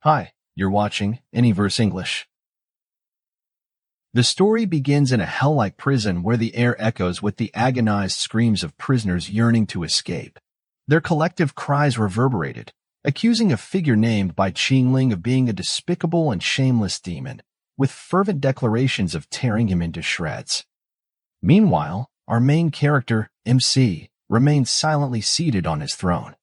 Hi, you're watching Anyverse English. The story begins in a hell-like prison where the air echoes with the agonized screams of prisoners yearning to escape. Their collective cries reverberated, accusing a figure named Bai Qingling of being a despicable and shameless demon, with fervent declarations of tearing him into shreds. Meanwhile, our main character, MC, remains silently seated on his throne.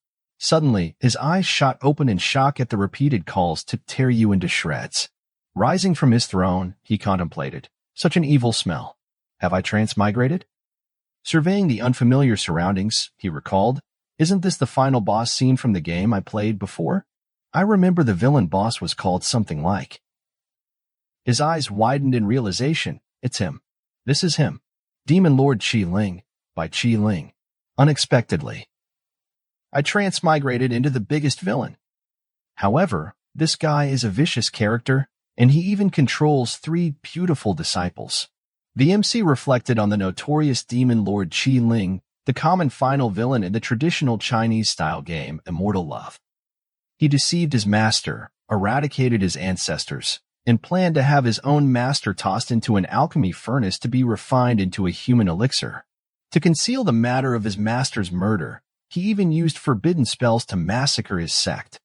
Suddenly, his eyes shot open in shock at the repeated calls to tear you into shreds. Rising from his throne, he contemplated. Such an evil smell. Have I transmigrated? Surveying the unfamiliar surroundings, he recalled, isn't this the final boss scene from the game I played before? I remember the villain boss was called something like. His eyes widened in realization. It's him. This is him. Demon Lord Qingling, Bai Qingling. Unexpectedly, I transmigrated into the biggest villain. However, this guy is a vicious character, and he even controls 3 beautiful disciples. The MC reflected on the notorious Demon Lord Qingling, the common final villain in the traditional Chinese-style game Immortal Love. He deceived his master, eradicated his ancestors, and planned to have his own master tossed into an alchemy furnace to be refined into a human elixir. To conceal the matter of his master's murder, he even used forbidden spells to massacre his sect.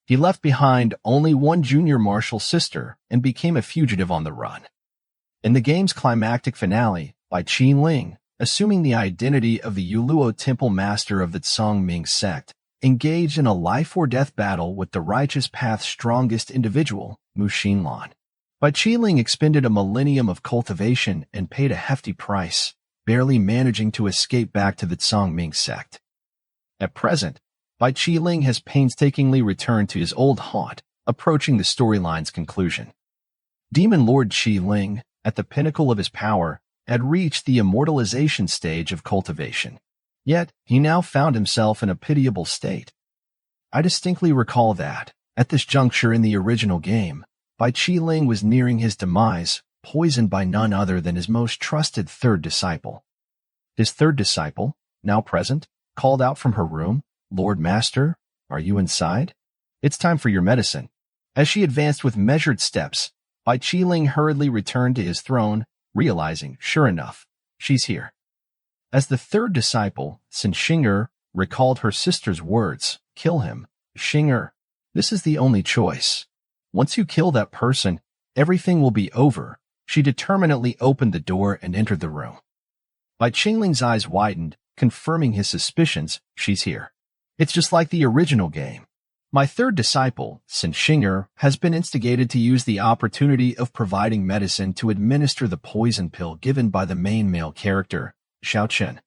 He left behind only one junior martial sister and became a fugitive on the run. In the game's climactic finale, Bai Qingling, assuming the identity of the Yuluo temple master of the Tsongming sect, engaged in a life-or-death battle with the righteous path's strongest individual, Mu Xinlan. Bai Qingling expended a millennium of cultivation and paid a hefty price, barely managing to escape back to the Tsongming sect. At present, Bai Qingling has painstakingly returned to his old haunt, approaching the storyline's conclusion. Demon Lord Qingling, at the pinnacle of his power, had reached the immortalization stage of cultivation. Yet, he now found himself in a pitiable state. I distinctly recall that, at this juncture in the original game, Bai Qingling was nearing his demise, poisoned by none other than his most trusted third disciple. His third disciple, now present, called out from her room, "Lord Master, are you inside? It's time for your medicine." As she advanced with measured steps, Bai Qingling hurriedly returned to his throne, realizing, sure enough, she's here. As the third disciple, Sin Xinger, recalled her sister's words, "Kill him, Xinger. This is the only choice. Once you kill that person, everything will be over." She determinedly opened the door and entered the room. Bai Qingling's eyes widened, confirming his suspicions. She's here. It's just like the original game. My third disciple, Sin Xinger, has been instigated to use the opportunity of providing medicine to administer the poison pill given by the main male character, Xiaochen.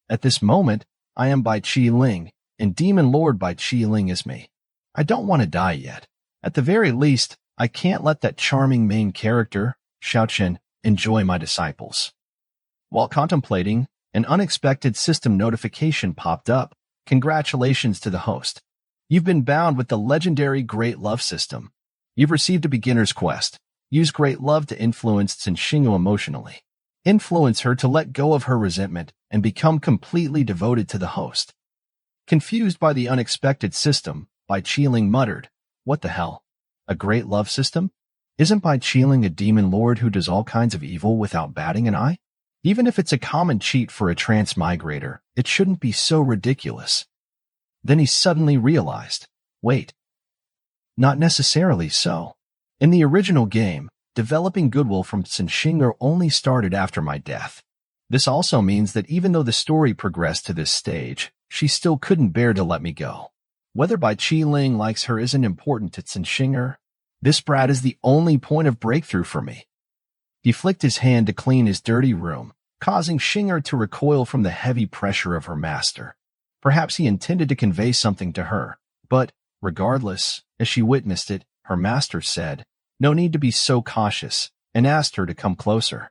At this moment, I am Bai Qingling, and Demon Lord Bai Qingling is me. I don't want to die yet. At the very least, I can't let that charming main character, Xiaochen, enjoy my disciples. While contemplating, an unexpected system notification popped up. Congratulations to the host. You've been bound with the legendary Great Love system. You've received a beginner's quest. Use Great Love to influence Xinshingu emotionally. Influence her to let go of her resentment and become completely devoted to the host. Confused by the unexpected system, Bai Qingling muttered, "What the hell? A Great Love system? Isn't Bai Qingling a demon lord who does all kinds of evil without batting an eye? Even if it's a common cheat for a transmigrator, it shouldn't be so ridiculous." Then he suddenly realized, wait, not necessarily so. In the original game, developing goodwill from Xinshinger only started after my death. This also means that even though the story progressed to this stage, she still couldn't bear to let me go. Whether Bai Qingling likes her isn't important to Xinshinger. This brat is the only point of breakthrough for me. He flicked his hand to clean his dirty room, causing Xinger to recoil from the heavy pressure of her master. Perhaps he intended to convey something to her, but, regardless, as she witnessed it, her master said, "No need to be so cautious," and asked her to come closer.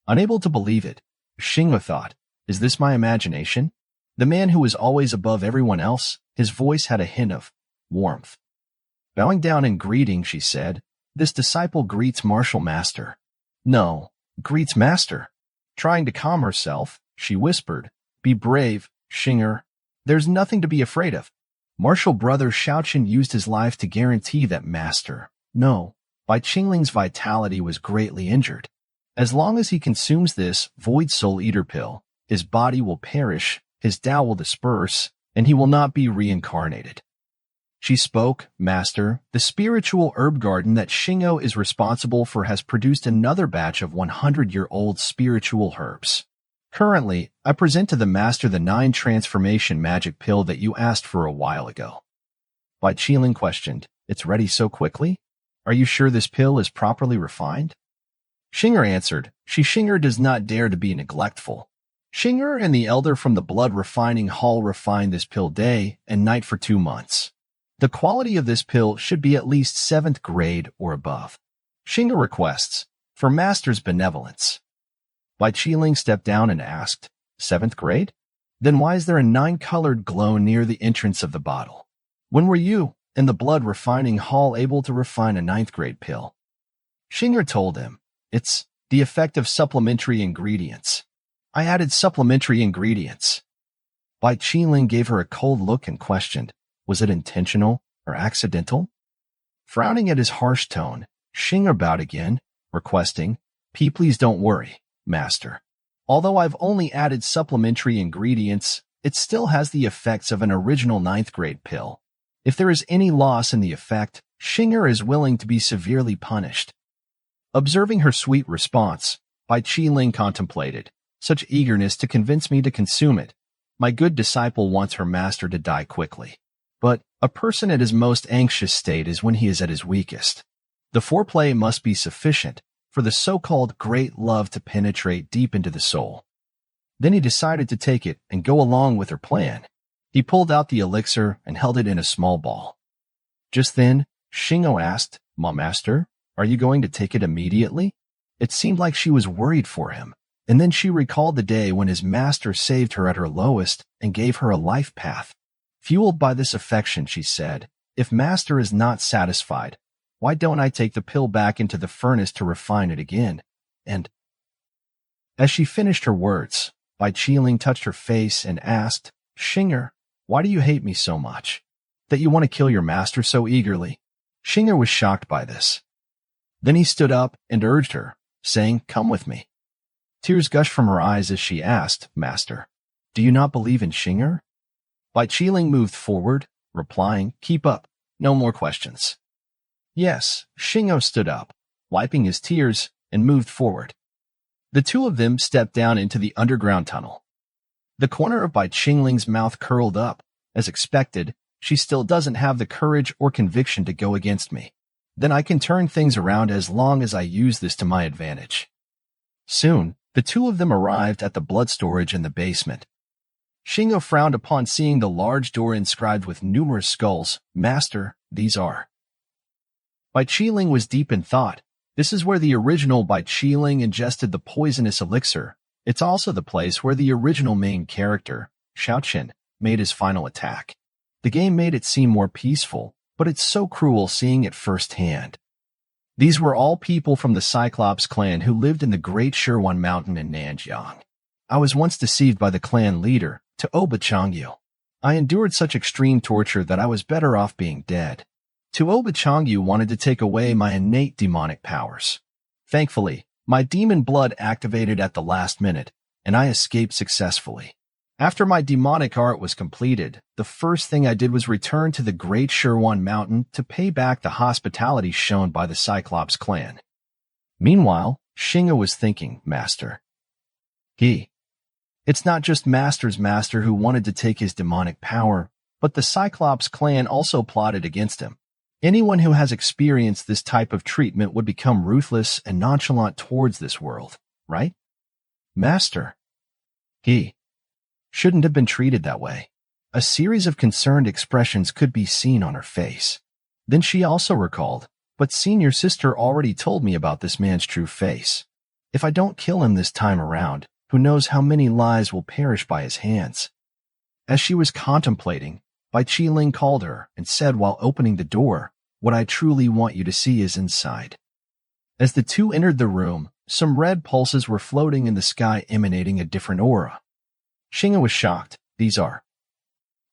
Unable to believe it, Xinger thought, is this my imagination? The man who was always above everyone else, his voice had a hint of warmth. Bowing down in greeting, she said, "This disciple greets martial master." "No, greets master." Trying to calm herself, she whispered, "Be brave, Xinger. There's nothing to be afraid of." Martial brother Shaochen used his life to guarantee that master. No, Bai Qingling's vitality was greatly injured. As long as he consumes this void soul eater pill, his body will perish, his Tao will disperse, and he will not be reincarnated. She spoke, Master, the spiritual herb garden that Shingo is responsible for has produced another batch of 100-year-old spiritual herbs. Currently, I present to the Master the 9 transformation magic pill that you asked for a while ago. Bai Qingling questioned, It's ready so quickly? Are you sure this pill is properly refined? Shinger answered, Shinger does not dare to be neglectful. Shinger and the elder from the blood refining hall refined this pill day and night for 2 months. The quality of this pill should be at least 7th grade or above. Shinger requests, for Master's benevolence. Bai Qingling stepped down and asked, 7th grade? Then why is there a 9-colored glow near the entrance of the bottle? When were you, in the blood refining hall, able to refine a 9th grade pill? Shinger told him, It's the effect of supplementary ingredients. I added supplementary ingredients. Bai Qingling gave her a cold look and questioned, Was it intentional or accidental? Frowning at his harsh tone, Shinger bowed again, requesting, Please don't worry, Master. Although I've only added supplementary ingredients, it still has the effects of an original 9th grade pill. If there is any loss in the effect, Shinger is willing to be severely punished. Observing her sweet response, Bai Qingling contemplated, Such eagerness to convince me to consume it. My good disciple wants her master to die quickly. But a person at his most anxious state is when he is at his weakest. The foreplay must be sufficient for the so-called great love to penetrate deep into the soul. Then he decided to take it and go along with her plan. He pulled out the elixir and held it in a small ball. Just then, Shingo asked, Master, are you going to take it immediately? It seemed like she was worried for him, and then she recalled the day when his master saved her at her lowest and gave her a life path. Fueled by this affection, she said, If Master is not satisfied, why don't I take the pill back into the furnace to refine it again? And as she finished her words, Bai Qingling touched her face and asked, Shinger, why do you hate me so much? That you want to kill your master so eagerly? Shinger was shocked by this. Then he stood up and urged her, saying, Come with me. Tears gushed from her eyes as she asked, Master, do you not believe in Shinger? Bai Qingling moved forward, replying, Keep up, no more questions. Yes, Shingo stood up, wiping his tears, and moved forward. The two of them stepped down into the underground tunnel. The corner of Bai Qingling's mouth curled up. As expected, she still doesn't have the courage or conviction to go against me. Then I can turn things around as long as I use this to my advantage. Soon, the two of them arrived at the blood storage in the basement. Shingo frowned upon seeing the large door inscribed with numerous skulls. Master, these are. Bai Qingling was deep in thought. This is where the original Bai Qingling ingested the poisonous elixir. It's also the place where the original main character, Shaochen, made his final attack. The game made it seem more peaceful, but it's so cruel seeing it firsthand. These were all people from the Cyclops clan who lived in the Great Shirwan Mountain in Nanjiang. I was once deceived by the clan leader, Tuoba Changyu. I endured such extreme torture that I was better off being dead. Tuoba Changyu wanted to take away my innate demonic powers. Thankfully, my demon blood activated at the last minute, and I escaped successfully. After my demonic art was completed, the first thing I did was return to the Great Shirwan Mountain to pay back the hospitality shown by the Cyclops clan. Meanwhile, Shingo was thinking, Master. It's not just Master's master who wanted to take his demonic power, but the Cyclops clan also plotted against him. Anyone who has experienced this type of treatment would become ruthless and nonchalant towards this world, right? Master. He shouldn't have been treated that way. A series of concerned expressions could be seen on her face. Then she also recalled, but senior sister already told me about this man's true face. If I don't kill him this time around, who knows how many lives will perish by his hands. As she was contemplating, Bai Qingling called her and said while opening the door, What I truly want you to see is inside. As the two entered the room, some red pulses were floating in the sky emanating a different aura. Shingo was shocked. These are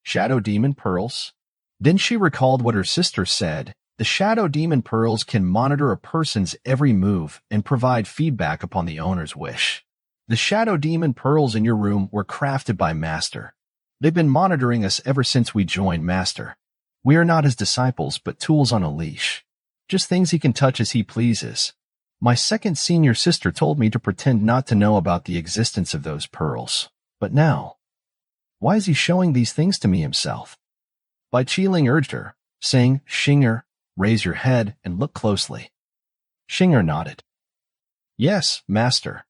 shadow demon pearls. Then she recalled what her sister said. The shadow demon pearls can monitor a person's every move and provide feedback upon the owner's wish. The shadow demon pearls in your room were crafted by Master. They've been monitoring us ever since we joined Master. We are not his disciples, but tools on a leash. Just things he can touch as he pleases. My second senior sister told me to pretend not to know about the existence of those pearls. But now, why is he showing these things to me himself? Bai Qingling urged her, saying, Xinger, raise your head and look closely. Xinger nodded. Yes, Master.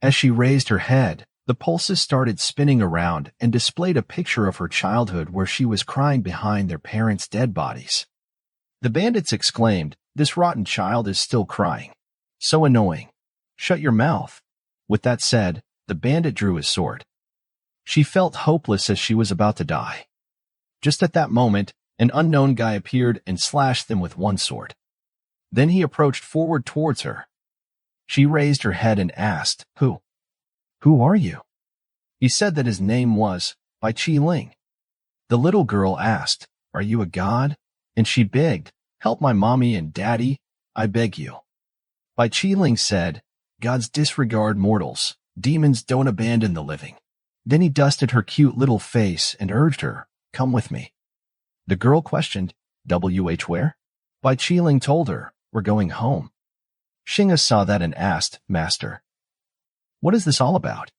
As she raised her head, the pulses started spinning around and displayed a picture of her childhood where she was crying behind their parents' dead bodies. The bandits exclaimed, This rotten child is still crying. So annoying. Shut your mouth. With that said, the bandit drew his sword. She felt hopeless as she was about to die. Just at that moment, an unknown guy appeared and slashed them with one sword. Then he approached forward towards her. She raised her head and asked, Who? Who are you? He said that his name was Bai Qingling. The little girl asked, Are you a god? And she begged, Help my mommy and daddy, I beg you. Bai Qingling said, Gods disregard mortals, demons don't abandon the living. Then he dusted her cute little face and urged her, Come with me. The girl questioned, where? Bai Qingling told her, We're going home. Xinga saw that and asked, Master, what is this all about?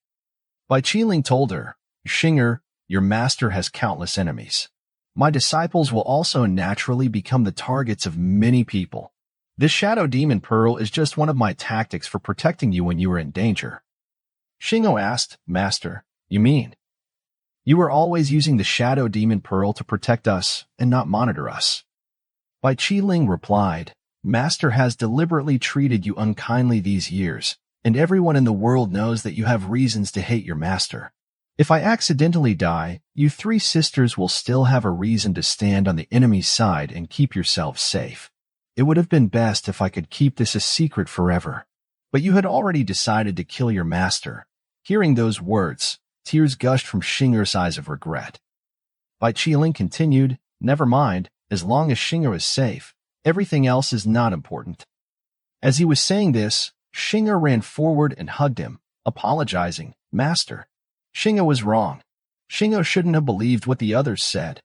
Bai Qingling told her, Xinger, your master has countless enemies. My disciples will also naturally become the targets of many people. This shadow demon pearl is just one of my tactics for protecting you when you are in danger. Xingo asked, Master, you mean? You are always using the shadow demon pearl to protect us and not monitor us. Bai Qingling replied, Master has deliberately treated you unkindly these years, and everyone in the world knows that you have reasons to hate your master. If I accidentally die, you three sisters will still have a reason to stand on the enemy's side and keep yourselves safe. It would have been best if I could keep this a secret forever. But you had already decided to kill your master. Hearing those words, tears gushed from Xinger's eyes of regret. Bai Qingling continued, Never mind, as long as Xinger is safe, everything else is not important. As he was saying this, Xinger ran forward and hugged him, apologizing, Master. Xinger was wrong. Xinger shouldn't have believed what the others said.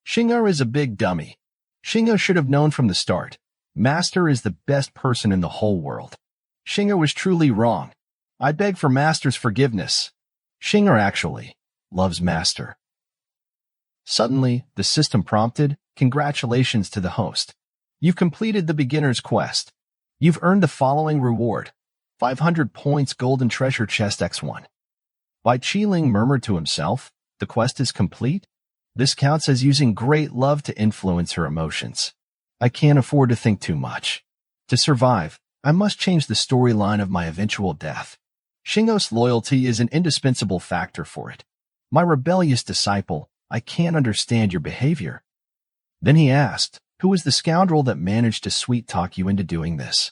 Xinger is a big dummy. Xinger should have known from the start. Master is the best person in the whole world. Xinger was truly wrong. I beg for Master's forgiveness. Xinger actually loves Master. Suddenly, the system prompted, Congratulations to the host. You've completed the beginner's quest. You've earned the following reward. 500 points golden treasure chest X1. Bai Qingling murmured to himself, The quest is complete? This counts as using great love to influence her emotions. I can't afford to think too much. To survive, I must change the storyline of my eventual death. Xingos' loyalty is an indispensable factor for it. My rebellious disciple, I can't understand your behavior. Then he asked, Who is the scoundrel that managed to sweet-talk you into doing this?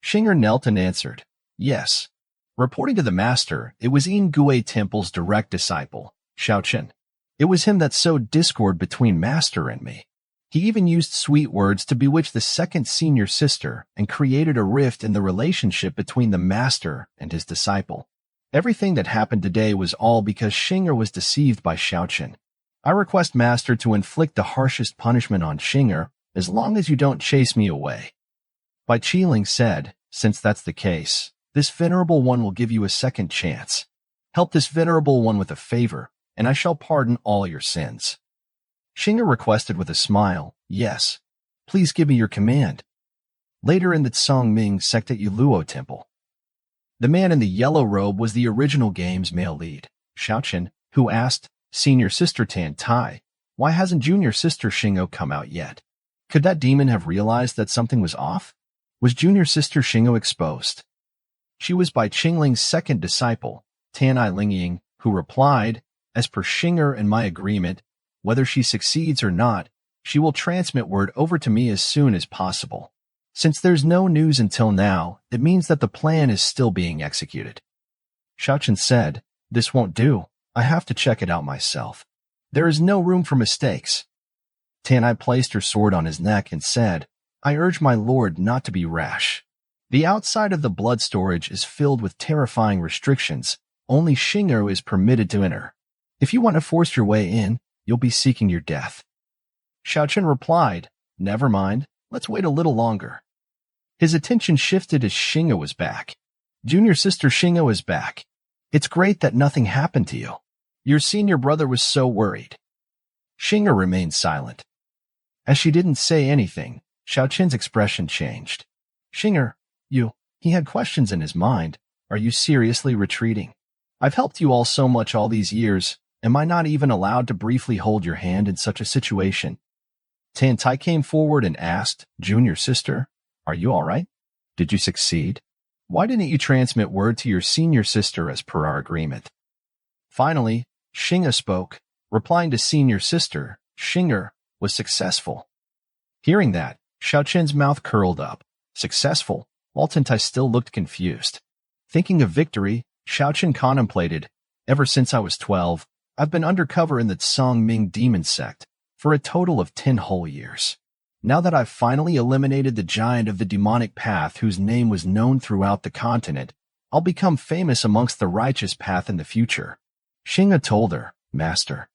Xinger knelt and answered, Yes. Reporting to the master, it was Yin Gui Temple's direct disciple, Shaochen. It was him that sowed discord between master and me. He even used sweet words to bewitch the second senior sister and created a rift in the relationship between the master and his disciple. Everything that happened today was all because Xinger was deceived by Shaochen. I request master to inflict the harshest punishment on Xinger as long as you don't chase me away. Bai Qingling said, Since that's the case, this venerable one will give you a second chance. Help this venerable one with a favor, and I shall pardon all your sins. Xinger requested with a smile, Yes, please give me your command. Later in the Tsongming sect at Yuluo Temple. The man in the yellow robe was the original game's male lead, Shaochen, who asked, Senior Sister Tan Tai, why hasn't Junior Sister Xingo come out yet? Could that demon have realized that something was off? Was Junior Sister Xingo exposed? She was Bai Qingling's second disciple, Tan I Lingying, who replied, As per Xinger and my agreement, whether she succeeds or not, she will transmit word over to me as soon as possible. Since there's no news until now, it means that the plan is still being executed. Shaochen said, This won't do. I have to check it out myself. There is no room for mistakes. Tanai placed her sword on his neck and said, I urge my lord not to be rash. The outside of the blood storage is filled with terrifying restrictions. Only Shingo is permitted to enter. If you want to force your way in, you'll be seeking your death. Xiaochen replied, Never mind, let's wait a little longer. His attention shifted as Shingo was back. Junior sister Shingo is back. It's great that nothing happened to you. Your senior brother was so worried. Shingo remained silent. As she didn't say anything, Xiaochen's expression changed. Shingo, he had questions in his mind. Are you seriously retreating? I've helped you all so much all these years. Am I not even allowed to briefly hold your hand in such a situation? Tantai came forward and asked, Junior sister, are you all right? Did you succeed? Why didn't you transmit word to your senior sister as per our agreement? Finally, Shingo spoke, replying to senior sister, Shingo was successful. Hearing that, Xiaochen's mouth curled up. Successful, while Tantai still looked confused. Thinking of victory, Xiaochen contemplated, ever since I was 12, I've been undercover in the Tsangming demon sect for a total of 10 whole years. Now that I've finally eliminated the giant of the demonic path whose name was known throughout the continent, I'll become famous amongst the righteous path in the future. Shingo told her, Master.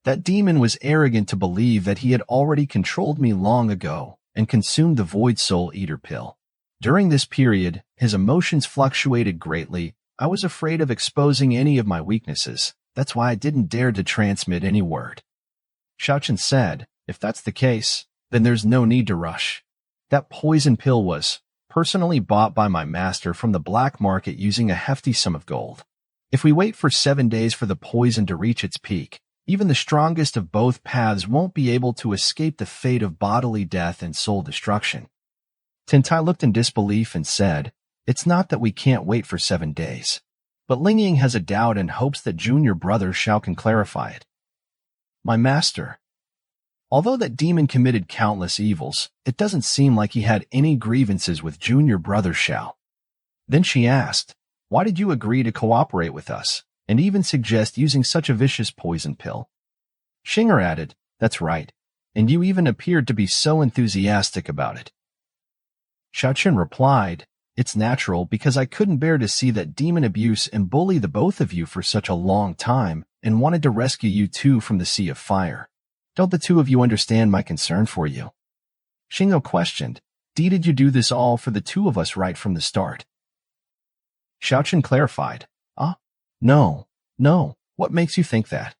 That demon was arrogant to believe that he had already controlled me long ago and consumed the Void Soul Eater pill. During this period, his emotions fluctuated greatly. I was afraid of exposing any of my weaknesses. That's why I didn't dare to transmit any word. Xiaochen said, If that's the case, then there's no need to rush. That poison pill was personally bought by my master from the black market using a hefty sum of gold. If we wait for 7 days for the poison to reach its peak, even the strongest of both paths won't be able to escape the fate of bodily death and soul destruction. Tantai looked in disbelief and said, It's not that we can't wait for 7 days. But Lingying has a doubt and hopes that junior brother Shao can clarify it. My master. Although that demon committed countless evils, it doesn't seem like he had any grievances with junior brother Shao. Then she asked, Why did you agree to cooperate with us, and even suggest using such a vicious poison pill? Shingo added, That's right, and you even appeared to be so enthusiastic about it. Xiaochen replied, It's natural because I couldn't bear to see that demon abuse and bully the both of you for such a long time and wanted to rescue you two from the sea of fire. Don't the two of you understand my concern for you? Shingo questioned, Did you do this all for the two of us right from the start? Xiaochen clarified, No, what makes you think that?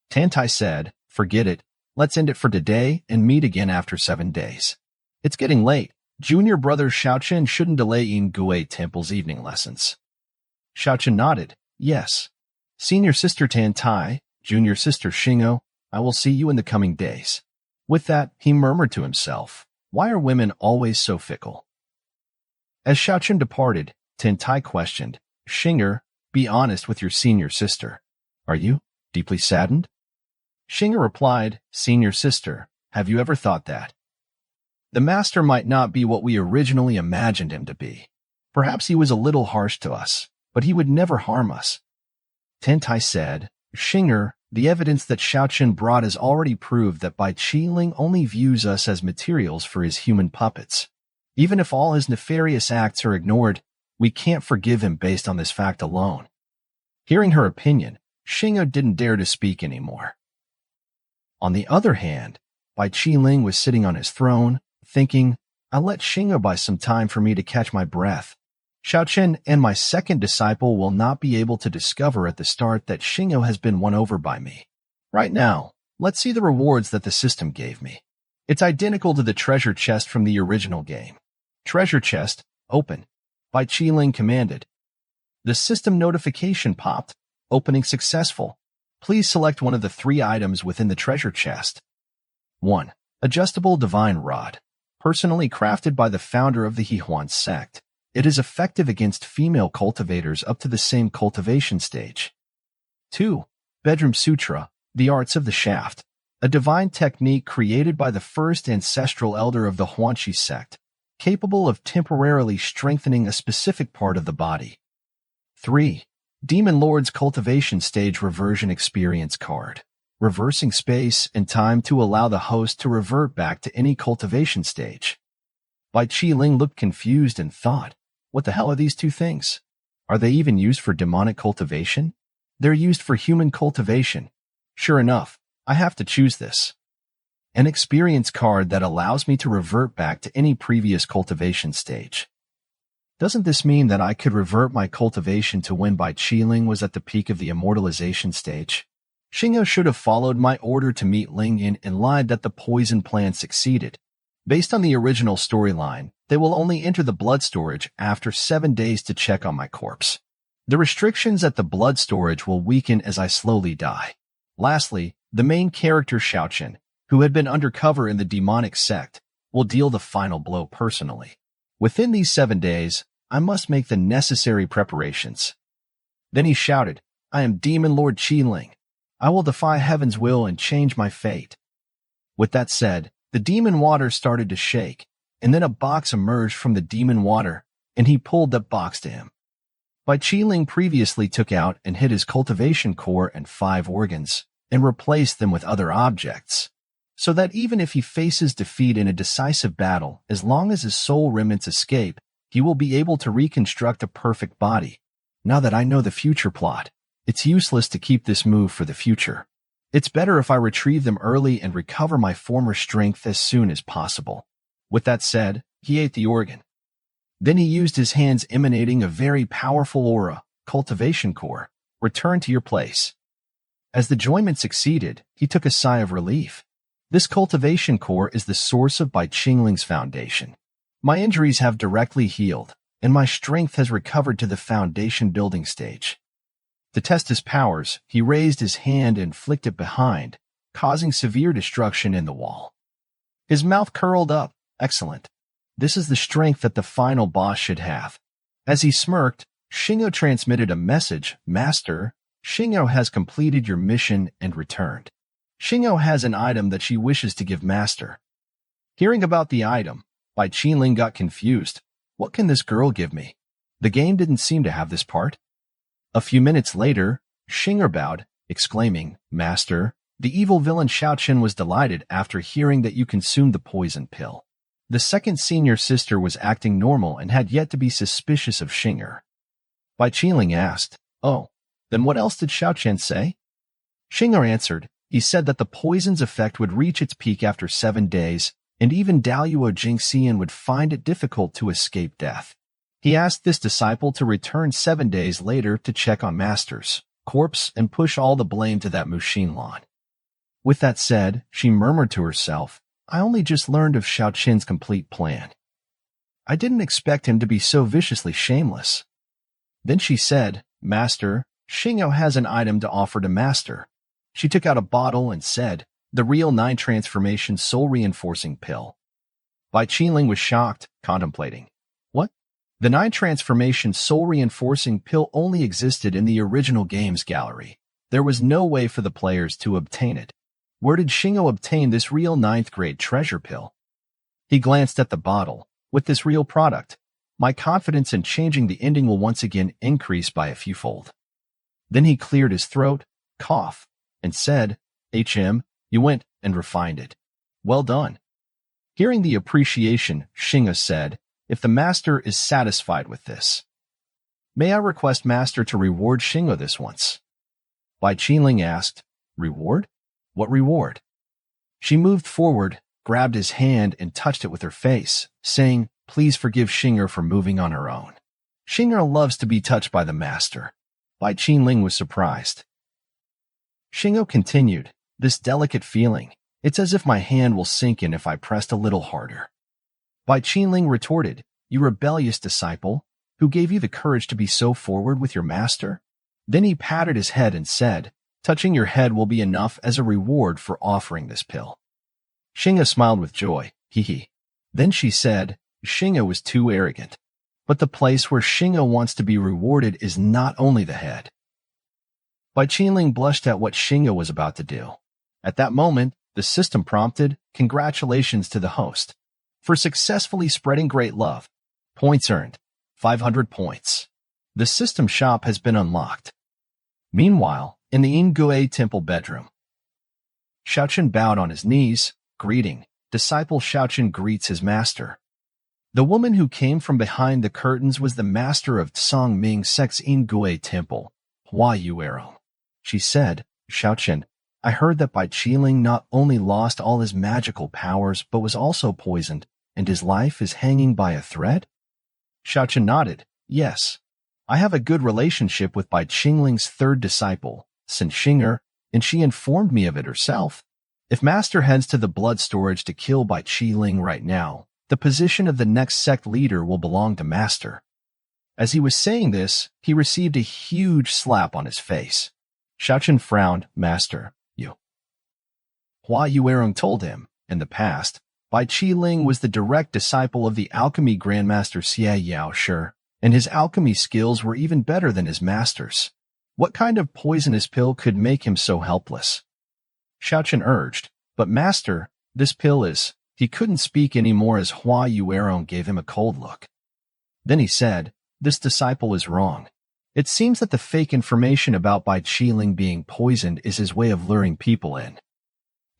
Tantai said, Forget it, let's end it for today and meet again after 7 days. It's getting late. Junior brother Xiaochen shouldn't delay in Gui Temple's evening lessons. Xiaochen nodded, Yes. Senior sister Tantai, junior sister Shingo, I will see you in the coming days. With that, he murmured to himself, Why are women always so fickle? As Xiaochen departed, Tantai questioned, Shingo, be honest with your senior sister. Are you deeply saddened? Shingo replied, Senior sister, have you ever thought that? The master might not be what we originally imagined him to be. Perhaps he was a little harsh to us, but he would never harm us. Tantai said, Shingo, the evidence that Xiaochen brought has already proved that Bai Qingling only views us as materials for his human puppets. Even if all his nefarious acts are ignored, we can't forgive him based on this fact alone. Hearing her opinion, Shingo didn't dare to speak anymore. On the other hand, Bai Qingling was sitting on his throne, thinking, I'll let Shingo buy some time for me to catch my breath. Xiaochen and my second disciple will not be able to discover at the start that Shingo has been won over by me. Right now, let's see the rewards that the system gave me. It's identical to the treasure chest from the original game. Treasure chest, open. Bai Qingling commanded. The system notification popped. Opening successful. Please select one of the 3 items within the treasure chest. 1. Adjustable Divine Rod. Personally crafted by the founder of the Hehuan sect. It is effective against female cultivators up to the same cultivation stage. 2. Bedroom Sutra, the Arts of the Shaft, a divine technique created by the first ancestral elder of the Huanqi sect, capable of temporarily strengthening a specific part of the body. 3. Demon Lord's Cultivation Stage Reversion Experience Card, reversing space and time to allow the host to revert back to any cultivation stage. Bai Qingling looked confused and thought, what the hell are these two things? Are they even used for demonic cultivation? They're used for human cultivation. Sure enough, I have to choose this. An experience card that allows me to revert back to any previous cultivation stage. Doesn't this mean that I could revert my cultivation to when Bai Qingling was at the peak of the immortalization stage? Xing'ou should have followed my order to meet Ling Yin and lied that the poison plan succeeded. Based on the original storyline, they will only enter the blood storage after 7 days to check on my corpse. The restrictions at the blood storage will weaken as I slowly die. Lastly, the main character Shounen, who had been undercover in the demonic sect, will deal the final blow personally. Within these 7 days, I must make the necessary preparations. Then he shouted, I am Demon Lord Qingling. I will defy heaven's will and change my fate. With that said, the demon water started to shake, and then a box emerged from the demon water, and he pulled that box to him. Bai Qingling previously took out and hid his cultivation core and 5 organs, and replaced them with other objects, so that even if he faces defeat in a decisive battle, as long as his soul remnants escape, he will be able to reconstruct a perfect body. Now that I know the future plot, it's useless to keep this move for the future. It's better if I retrieve them early and recover my former strength as soon as possible. With that said, he ate the organ. Then he used his hands emanating a very powerful aura, cultivation core. Return to your place. As the joyment succeeded, he took a sigh of relief. This cultivation core is the source of Bai Qingling's foundation. My injuries have directly healed, and my strength has recovered to the foundation building stage. To test his powers, he raised his hand and flicked it behind, causing severe destruction in the wall. His mouth curled up. Excellent. This is the strength that the final boss should have. As he smirked, Xing'ou transmitted a message, Master, Xing'ou has completed your mission and returned. Xing'ou has an item that she wishes to give Master. Hearing about the item, Bai Qingling got confused. What can this girl give me? The game didn't seem to have this part. A few minutes later, Xing'ou bowed, exclaiming, Master, the evil villain Shounen was delighted after hearing that you consumed the poison pill. The second senior sister was acting normal and had yet to be suspicious of Xing'ou. Bai Qingling asked, Oh, then what else did Shounen say? Xing'ou answered, he said that the poison's effect would reach its peak after 7 days, and even Daluo Jingxian would find it difficult to escape death. He asked this disciple to return 7 days later to check on Master's corpse and push all the blame to that Muxinlan. With that said, she murmured to herself, I only just learned of Shouchen's complete plan. I didn't expect him to be so viciously shameless. Then she said, Master, Xing'ou has an item to offer to Master. She took out a bottle and said, the real 9 transformation soul reinforcing pill. Bai Qingling was shocked, contemplating. What? The 9 transformation soul reinforcing pill only existed in the original games gallery. There was no way for the players to obtain it. Where did Xing'ou obtain this real 9th grade treasure pill? He glanced at the bottle. With this real product, my confidence in changing the ending will once again increase by a fewfold. Then he cleared his throat, coughed, and said, HM, you went and refined it. Well done. Hearing the appreciation, Xing'ou said, if the Master is satisfied with this, may I request Master to reward Xing'ou this once? Bai Qingling asked, Reward? What reward? She moved forward, grabbed his hand and touched it with her face, saying, Please forgive Xing'ou for moving on her own. Xing'ou loves to be touched by the Master. Bai Qingling was surprised. Xing'ou continued, this delicate feeling, it's as if my hand will sink in if I pressed a little harder. Bai Qingling retorted, You rebellious disciple, who gave you the courage to be so forward with your Master? Then he patted his head and said, Touching your head will be enough as a reward for offering this pill. Xing'ou smiled with joy, hee. Then she said, Xing'ou was too arrogant. But the place where Xing'ou wants to be rewarded is not only the head. Bai Qingling blushed at what Xing'ou was about to do. At that moment, the system prompted, Congratulations to the host for successfully spreading great love. Points earned, 500 points. The system shop has been unlocked. Meanwhile, in the Ingui Temple bedroom, Shaochen bowed on his knees, greeting. Disciple Shaochen greets his master. The woman who came from behind the curtains was the master of Tsangming Sect's Ingui Temple, Hua Yuero. She said, Shaochen, I heard that Bai Qingling not only lost all his magical powers but was also poisoned, and his life is hanging by a thread? Shaochen nodded. Yes. I have a good relationship with Bai Qingling's third disciple, Sin Xinger, and she informed me of it herself. If Master heads to the blood storage to kill Bai Qingling right now, the position of the next sect leader will belong to Master. As he was saying this, he received a huge slap on his face. Shaochen frowned. Master, you. Hua Yuerong told him, in the past, Bai Qingling was the direct disciple of the alchemy grandmaster Xie Yaoshi, and his alchemy skills were even better than his master's. What kind of poisonous pill could make him so helpless? Shaochen urged, but Master, this pill is... He couldn't speak anymore as Hua Yuerong gave him a cold look. Then he said, this disciple is wrong. It seems that the fake information about Bai Qingling being poisoned is his way of luring people in.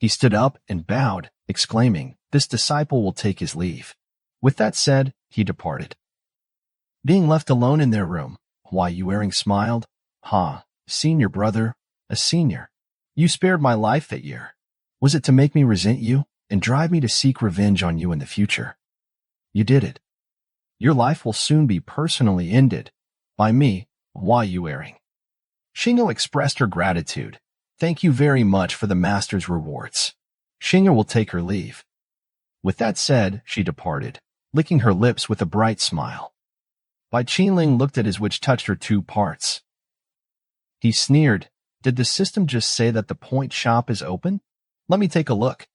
He stood up and bowed, exclaiming, this disciple will take his leave. With that said, he departed. Being left alone in their room, Hua Yuerong smiled. Senior brother, a senior. You spared my life that year. Was it to make me resent you and drive me to seek revenge on you in the future? You did it. Your life will soon be personally ended. By me, Hua Yuerong. Shingo expressed her gratitude. Thank you very much for the master's rewards. Shingo will take her leave. With that said, she departed, licking her lips with a bright smile. Bai Qingling looked at his which touched her 2 parts. He sneered. Did the system just say that the point shop is open? Let me take a look.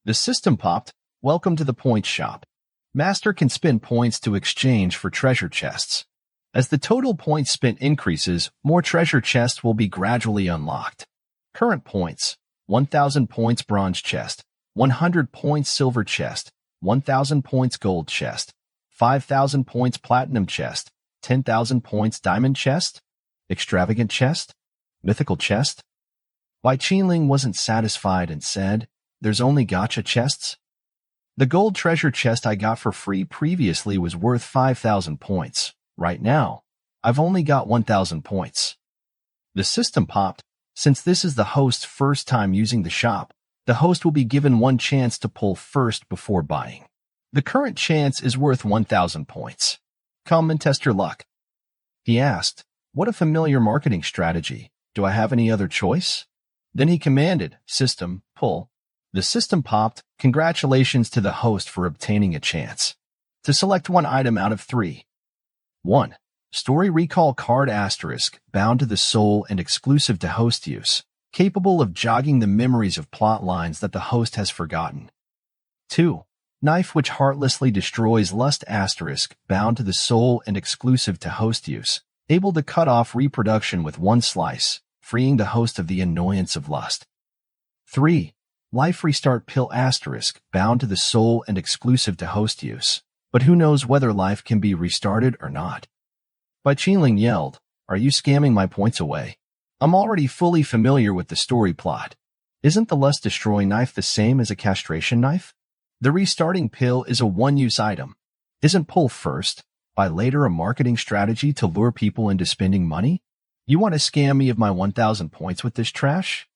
The system popped. Welcome to the point shop. Master can spend points to exchange for treasure chests. As the total points spent increases, more treasure chests will be gradually unlocked. Current points: 1,000 points bronze chest, 100 points silver chest, 1,000 points gold chest, 5,000 points platinum chest, 10,000 points diamond chest, extravagant chest, mythical chest. Bai Qingling wasn't satisfied and said, there's only gacha chests? The gold treasure chest I got for free previously was worth 5,000 points. Right now, I've only got 1,000 points. The system popped. Since this is the host's first time using the shop, the host will be given 1 chance to pull first before buying. The current chance is worth 1,000 points. Come and test your luck. He asked, what a familiar marketing strategy. Do I have any other choice? Then he commanded, system, pull. The system popped. Congratulations to the host for obtaining a chance to select 1 item out of 3. 1. Story Recall Card Asterisk, bound to the soul and exclusive to host use, capable of jogging the memories of plot lines that the host has forgotten. 2. Knife which heartlessly destroys lust asterisk, bound to the soul and exclusive to host use, able to cut off reproduction with 1 slice, freeing the host of the annoyance of lust. 3. Life Restart Pill asterisk, bound to the soul and exclusive to host use, but who knows whether life can be restarted or not. Bai Qingling yelled, are you scamming my points away? I'm already fully familiar with the story plot. Isn't the lust destroy knife the same as a castration knife? The restarting pill is a 1-use item. Isn't pull first, by later a marketing strategy to lure people into spending money? You want to scam me of my 1,000 points with this trash?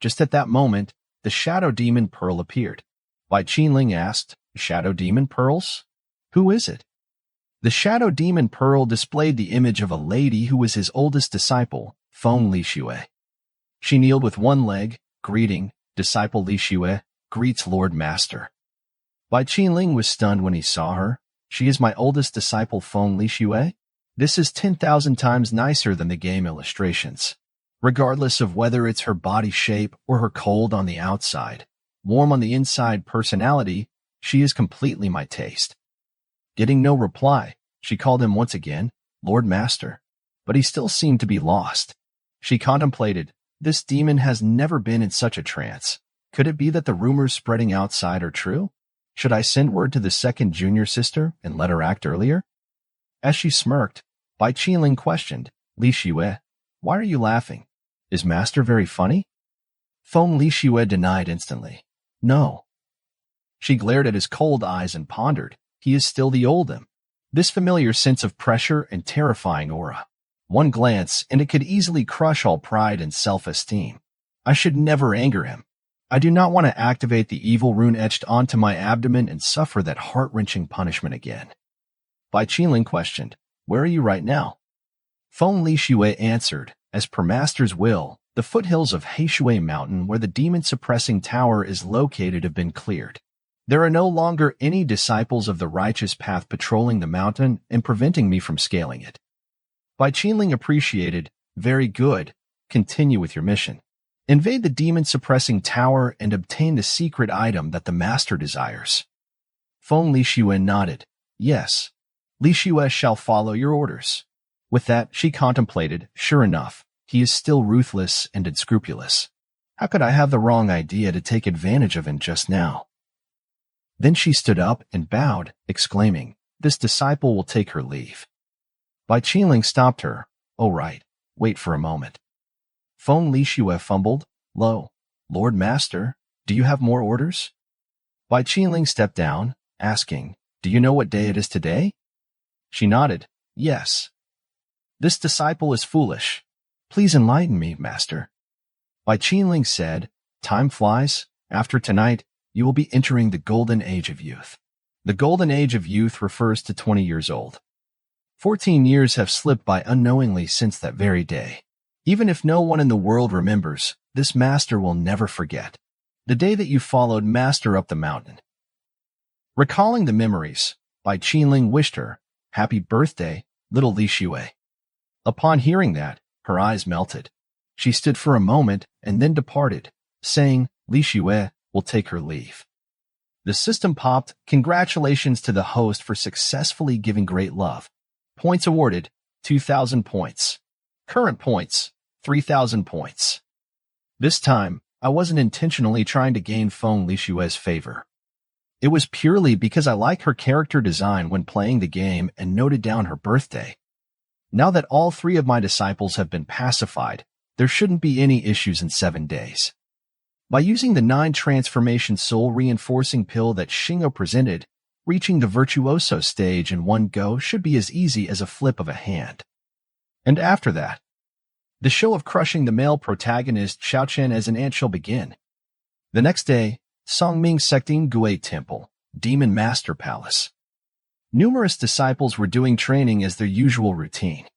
Just at that moment, the Shadow Demon Pearl appeared. Bai Qingling asked, Shadow Demon Pearls? Who is it? The Shadow Demon Pearl displayed the image of a lady who was his oldest disciple, Feng Lixue. She kneeled with 1 leg, greeting, Disciple Lixue, greets Lord Master. Bai Qingling was stunned when he saw her. She is my oldest disciple Feng Lixue? This is 10,000 times nicer than the game illustrations. Regardless of whether it's her body shape or her cold on the outside, warm on the inside personality, she is completely my taste. Getting no reply, she called him once again, Lord Master, but he still seemed to be lost. She contemplated, this demon has never been in such a trance. Could it be that the rumors spreading outside are true? Should I send word to the second junior sister and let her act earlier? As she smirked, Bai Qingling questioned, Lixue, why are you laughing? Is Master very funny? Feng Lixue denied instantly. No. She glared at his cold eyes and pondered. He is still the old him. This familiar sense of pressure and terrifying aura. One glance, and it could easily crush all pride and self-esteem. I should never anger him. I do not want to activate the evil rune etched onto my abdomen and suffer that heart-wrenching punishment again. Bai Qingling questioned, "Where are you right now?" Feng Lixue answered, "As per Master's will, the foothills of Heishui Mountain where the demon-suppressing tower is located have been cleared. There are no longer any disciples of the righteous path patrolling the mountain and preventing me from scaling it." Bai Qingling appreciated, "Very good. Continue with your mission. Invade the demon-suppressing tower and obtain the secret item that the master desires." Feng Lixue nodded. "Yes. Lixue shall follow your orders." With that, she contemplated, "Sure enough, he is still ruthless and unscrupulous. How could I have the wrong idea to take advantage of him just now?" Then she stood up and bowed, exclaiming, "This disciple will take her leave." Bai Qingling stopped her. "Oh right, wait for a moment." Feng Lixue fumbled, "Lo, Lord Master, do you have more orders?" Bai Qingling stepped down, asking, "Do you know what day it is today?" She nodded, "Yes." "This disciple is foolish. Please enlighten me, Master." Bai Qingling said, "Time flies. After tonight, you will be entering the golden age of youth." The golden age of youth refers to 20 years old. 14 years have slipped by unknowingly since that very day. Even if no one in the world remembers, this master will never forget. The day that you followed Master up the mountain. Recalling the memories, Bai Qingling wished her, "Happy birthday, little Lixue." Upon hearing that, her eyes melted. She stood for a moment and then departed, saying, "Lixue will take her leave." The system popped, "Congratulations to the host for successfully giving great love. Points awarded, 2,000 points. Current points, 3,000 points." This time, I wasn't intentionally trying to gain Feng Lixue's favor. It was purely because I like her character design when playing the game and noted down her birthday. Now that all 3 of my disciples have been pacified, there shouldn't be any issues in 7 days. By using the 9 transformation soul reinforcing pill that Shingo presented, reaching the virtuoso stage in one go should be as easy as a flip of a hand. And after that, the show of crushing the male protagonist Xiaochen as an ant shall begin. The next day, Songming Secting Gui Temple, Demon Master Palace. Numerous disciples were doing training as their usual routine.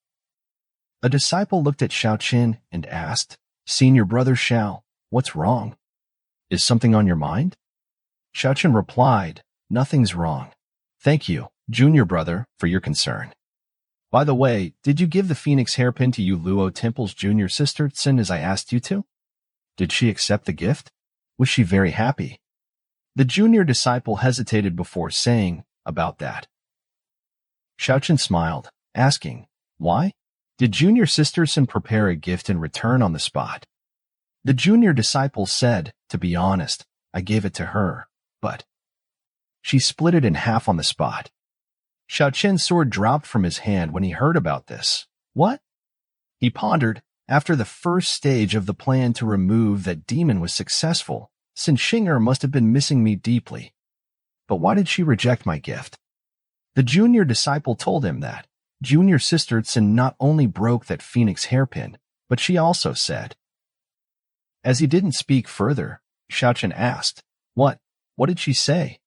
A disciple looked at Xiaochen and asked, "Senior brother Xiao, what's wrong? Is something on your mind?" Xiaochen replied, "Nothing's wrong. Thank you, junior brother, for your concern. By the way, did you give the Phoenix hairpin to Yu Luo Temple's junior sister Tsin as I asked you to? Did she accept the gift? Was she very happy?" The junior disciple hesitated before saying, "About that." Xiaochen smiled, asking, "Why? Did junior sister Tsin prepare a gift in return on the spot?" The junior disciple said, "To be honest, I gave it to her, but..." She split it in half on the spot. Xiaochen's sword dropped from his hand when he heard about this. What? He pondered. After the first stage of the plan to remove that demon was successful, since Shinger must have been missing me deeply. But why did she reject my gift? The junior disciple told him that junior sister Tsin not only broke that Phoenix hairpin, but she also said. As he didn't speak further, Xiaochen asked, What did she say?"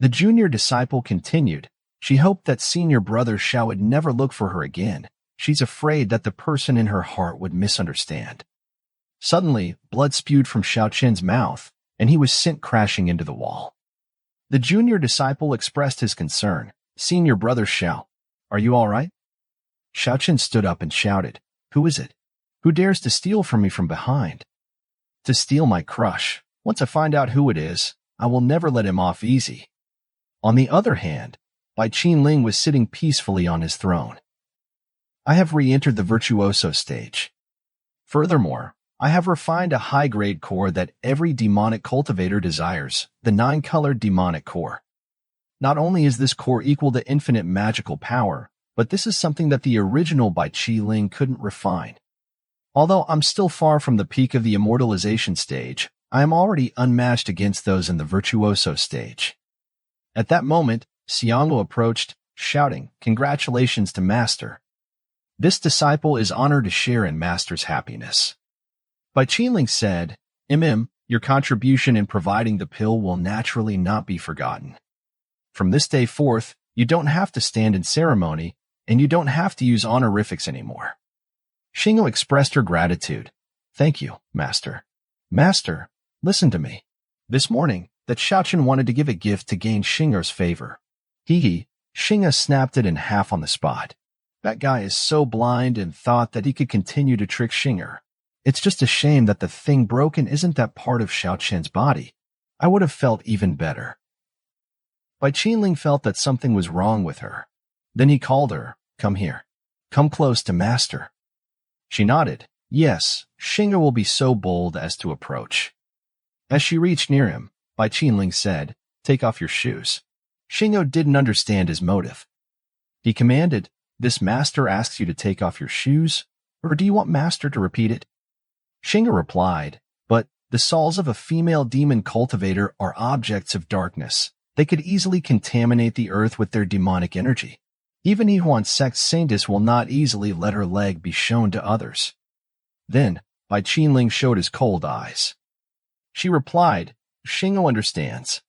The junior disciple continued, "She hoped that senior brother Xiao would never look for her again. She's afraid that the person in her heart would misunderstand." Suddenly, blood spewed from Xiaochen's mouth, and he was sent crashing into the wall. The junior disciple expressed his concern. "Senior brother Xiao, are you all right?" Xiaochen stood up and shouted, "Who is it? Who dares to steal from me from behind? To steal my crush. Once I find out who it is, I will never let him off easy." On the other hand, Bai Qingling was sitting peacefully on his throne. "I have re-entered the virtuoso stage. Furthermore, I have refined a high-grade core that every demonic cultivator desires, the 9-colored demonic core. Not only is this core equal to infinite magical power, but this is something that the original Bai Qingling couldn't refine. Although I'm still far from the peak of the immortalization stage, I am already unmatched against those in the virtuoso stage. At that moment, Xianglu approached, shouting, "Congratulations to Master. This disciple is honored to share in Master's happiness." Bai Qingling said, your contribution in providing the pill will naturally not be forgotten. From this day forth, you don't have to stand in ceremony, and you don't have to use honorifics anymore. Xingyu expressed her gratitude. Thank you, Master. Master, listen to me. This morning, that Xiaochen wanted to give a gift to gain Xingyu's favor. Xingyu snapped it in half on the spot. That guy is so blind and thought that he could continue to trick Xingyu. It's just a shame that the thing broken isn't that part of Xiaochen's body. I would have felt even better. Bai Qingling felt that something was wrong with her. Then he called her, "Come here. Come close to Master." She nodded. Yes, Xingyu will be so bold as to approach. As she reached near him, Bai Qingling said, "Take off your shoes." Xingyu didn't understand his motive. He commanded, "This Master asks you to take off your shoes, or do you want Master to repeat it?" Xingyu replied, "But the souls of a female demon cultivator are objects of darkness. They could easily contaminate the earth with their demonic energy. Even he who wants sex saintess will not easily let her leg be shown to others." Then, Bai Qingling showed his cold eyes. She replied, "Xingyu understands."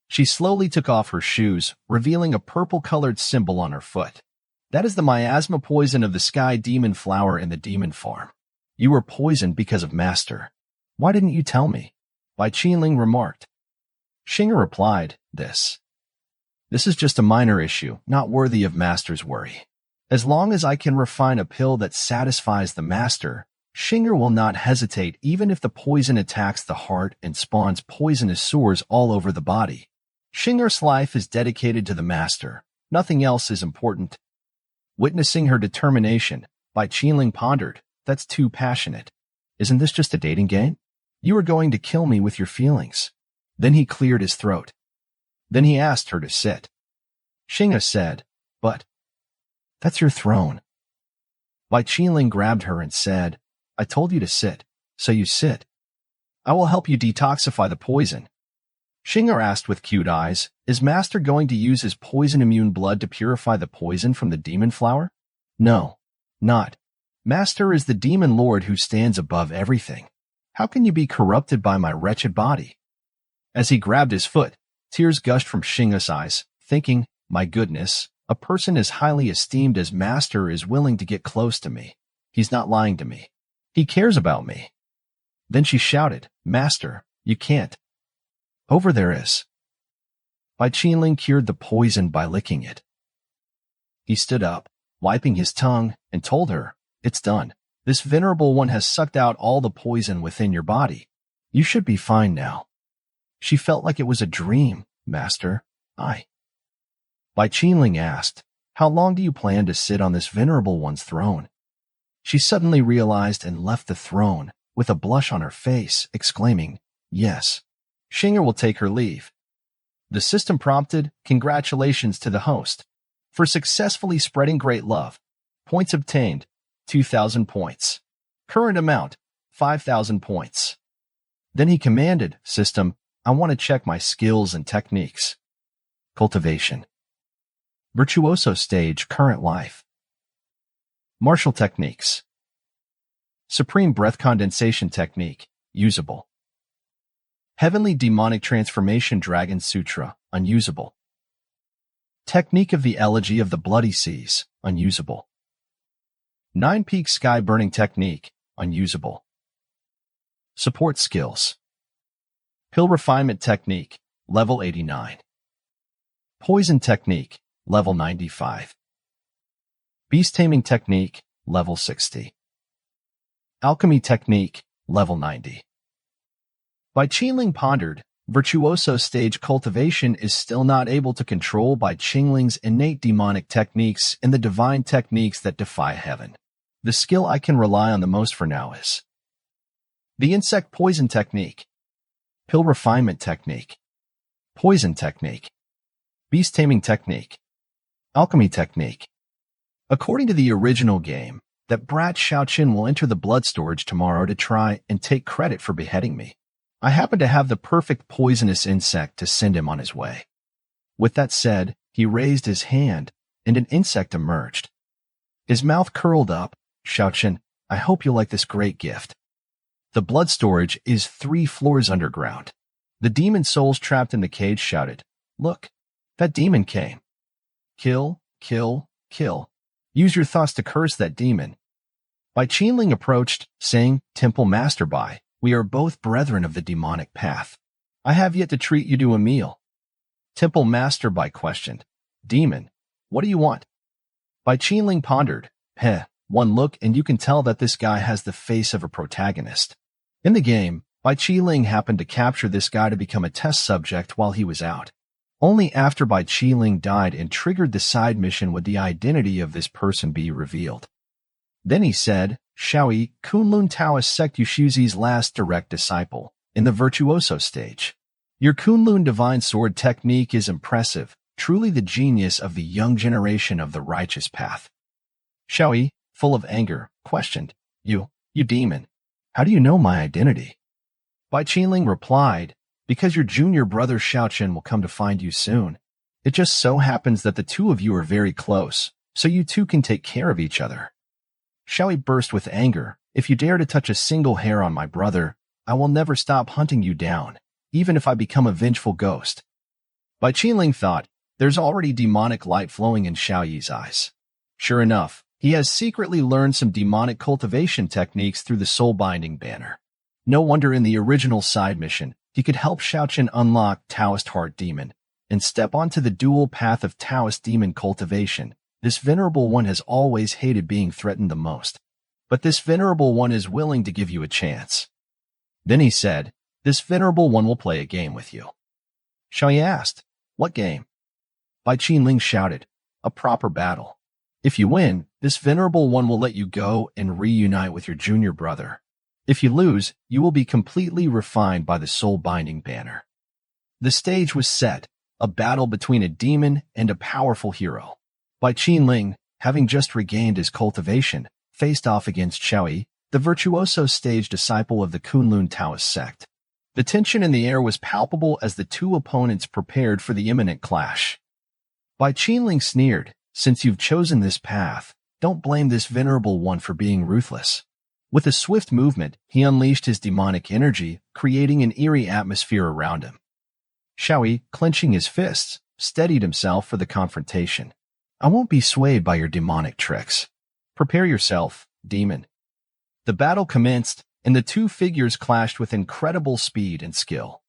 She slowly took off her shoes, revealing a purple-colored symbol on her foot. That is the miasma poison of the sky demon flower in the demon farm. You were poisoned because of Master. Why didn't you tell me? Bai Qingling remarked. Xingyu replied, This is just a minor issue, not worthy of Master's worry. As long as I can refine a pill that satisfies the Master, Xingyu will not hesitate even if the poison attacks the heart and spawns poisonous sores all over the body. Xingyu's life is dedicated to the Master. Nothing else is important. Witnessing her determination, Bai Qingling pondered, That's too passionate. Isn't this just a dating game? You are going to kill me with your feelings. Then he cleared his throat. Then he asked her to sit. Xingyu said, But that's your throne. Bai Qingling grabbed her and said, I told you to sit, so you sit. I will help you detoxify the poison. Xingyu asked with cute eyes, Is Master going to use his poison-immune blood to purify the poison from the demon flower? No, not. Master is the demon lord who stands above everything. How can you be corrupted by my wretched body? As he grabbed his foot, tears gushed from Xingyu's eyes, thinking, My goodness, a person as highly esteemed as Master is willing to get close to me. He's not lying to me. He cares about me. Then she shouted, Master, you can't. Over there is. Bai Qingling cured the poison by licking it. He stood up, wiping his tongue, and told her, It's done. This venerable one has sucked out all the poison within your body. You should be fine now. She felt like it was a dream, Master. Bai Qingling asked, How long do you plan to sit on this venerable one's throne? She suddenly realized and left the throne, with a blush on her face, exclaiming, Yes. Xingyu will take her leave. The system prompted, Congratulations to the host for successfully spreading great love. Points obtained, 2,000 points. Current amount, 5,000 points. Then he commanded, System, I want to check my skills and techniques. Cultivation. Virtuoso stage, current life. Martial techniques. Supreme breath condensation technique, usable. Heavenly demonic transformation dragon sutra, unusable. Technique of the elegy of the bloody seas, unusable. Nine-peak sky burning technique, unusable. Support skills. Pill refinement technique, level 89. Poison technique, level 95. Beast taming technique, level 60. Alchemy technique, level 90. Bai Qingling pondered, virtuoso stage cultivation is still not able to control Bai Qingling's innate demonic techniques and the divine techniques that defy heaven. The skill I can rely on the most for now is the insect poison technique, pill refinement technique, poison technique, beast taming technique, alchemy technique. According to the original game, That brat Xiaoqin will enter the blood storage tomorrow to try and take credit for beheading me. I happen to have the perfect poisonous insect to send him on his way." With that said, he raised his hand, and an insect emerged. His mouth curled up. "Xiaoqin, I hope you like this great gift. The blood storage is 3 floors underground." The demon souls trapped in the cage shouted, "Look, that demon came. Kill, kill, kill. Use your thoughts to curse that demon." Bai Qingling approached, saying, "Temple Master Bai, we are both brethren of the demonic path. I have yet to treat you to a meal." Temple Master Bai questioned, "Demon, what do you want?" Bai Qingling pondered, one look and you can tell that this guy has the face of a protagonist. In the game, Bai Qingling happened to capture this guy to become a test subject while he was out. Only after Bai Qingling died and triggered the side mission would the identity of this person be revealed. Then he said, "Shaoi, Kunlun Taoist sect Yushuzi's last direct disciple, in the virtuoso stage. Your Kunlun divine sword technique is impressive, truly the genius of the young generation of the righteous path." Shaoi, full of anger, questioned, You demon, how do you know my identity?" Bai Qingling replied, "Because your junior brother Xiaoqin will come to find you soon. It just so happens that the two of you are very close, so you two can take care of each other." Shaoi burst with anger, "If you dare to touch a single hair on my brother, I will never stop hunting you down, even if I become a vengeful ghost." Bai Qingling thought, there's already demonic light flowing in Xiaoyi's eyes. Sure enough, he has secretly learned some demonic cultivation techniques through the soul-binding banner. No wonder in the original side mission, he could help Xiaoqin unlock Taoist Heart Demon and step onto the dual path of Taoist Demon cultivation. This venerable one has always hated being threatened the most. But this venerable one is willing to give you a chance. Then he said, "This venerable one will play a game with you." Shaoi asked, "What game?" Bai Qingling shouted, "A proper battle. If you win, this venerable one will let you go and reunite with your junior brother. If you lose, you will be completely refined by the soul-binding banner." The stage was set, a battle between a demon and a powerful hero. Bai Qingling, having just regained his cultivation, faced off against Shaoi, the virtuoso stage disciple of the Kunlun Taoist sect. The tension in the air was palpable as the two opponents prepared for the imminent clash. Bai Qingling sneered, "Since you've chosen this path, don't blame this venerable one for being ruthless." With a swift movement, he unleashed his demonic energy, creating an eerie atmosphere around him. Shaoi, clenching his fists, steadied himself for the confrontation. "I won't be swayed by your demonic tricks. Prepare yourself, demon." The battle commenced, and the two figures clashed with incredible speed and skill.